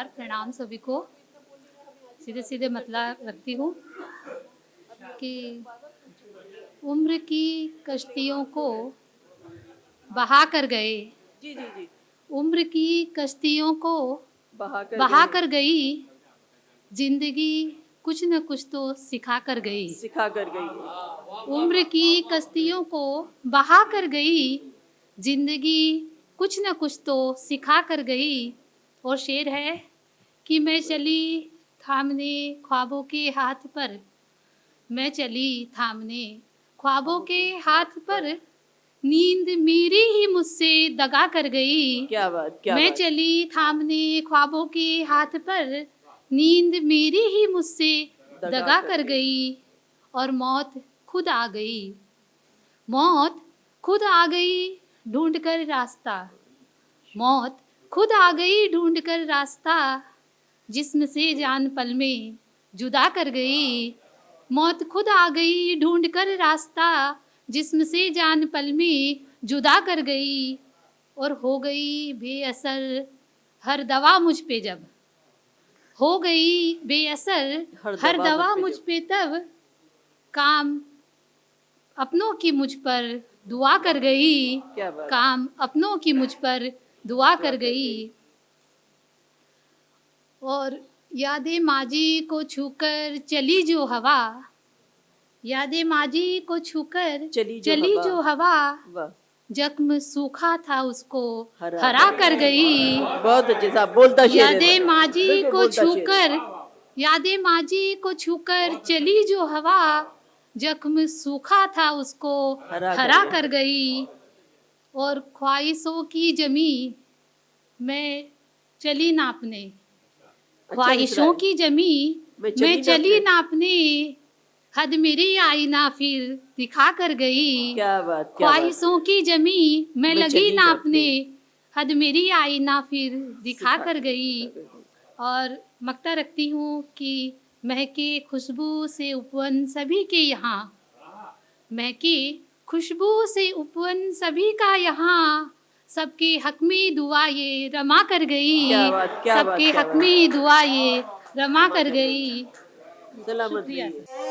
नमस्कार, प्रणाम सभी को। सीधे सीधे मतलब रखती हूँ कि उम्र की कश्तियों को बहा कर गए, जी जी जी। उम्र की कश्तियों को बहाकर बहा गए, कर गई, जिंदगी कुछ न कुछ तो सिखा कर गई। सिखा कर गई। उम्र की कश्तियों को बहा कर गई, जिंदगी कुछ न कुछ तो सिखा कर गई। और शेर है कि मैं चली थामने ख्वाबों के हाथ पर, मैं चली थामने ख्वाबों के हाथ पर, नींद मेरी ही मुझसे दगा कर गई। क्या बात, क्या मैं बात। चली थामने ख्वाबों के हाथ पर, नींद मेरी ही मुझसे दगा कर गई। और मौत खुद आ गई, मौत खुद आ गई ढूंढ कर रास्ता, मौत खुद आ गई ढूंढ कर रास्ता, जिस्म से जान पल में जुदा कर गई। मौत खुद आ गई ढूंढ कर रास्ता, जिस्म से जान पल में जुदा कर गई। और हो गई बेअसर हर दवा मुझ पे, जब हो गई बेअसर हर दवा मुझ पे तब, काम अपनों की मुझ पर दुआ कर गई। क्या बात। काम अपनों की मुझ पर दुआ कर गई। और यादें माजी को छूकर चली जो हवा, यादें माजी को छूकर चली जो हवा, वाह, जख्म सूखा था उसको हरा कर गई। बहुत अच्छे साहब, बोलता शेर है। यादें माजी बिल्कुल को बोलता शेर है। छूकर, यादें माजी को छूकर चली जो हवा, जख्म सूखा था उसको हरा कर गई। और ख्वाहिशों की जमी मैं चली नापने, ख्वाहिशों की जमी मैं चली नापने, हद मेरी आई ना फिर दिखा कर गई। क्या बात, क्या बात। ख्वाहिशों की जमी मैं लगी नापने, हद मेरी आई ना फिर दिखा कर गई। और मक्ता रखती हूँ कि महके खुशबू से उपवन सभी के यहाँ, महके खुशबू से उपवन सभी का यहाँ, सबके हक में दुआ ये रमा कर गई। सबके हक में दुआ ये रमा कर गई। सलामत शुक्रिया। रहिए।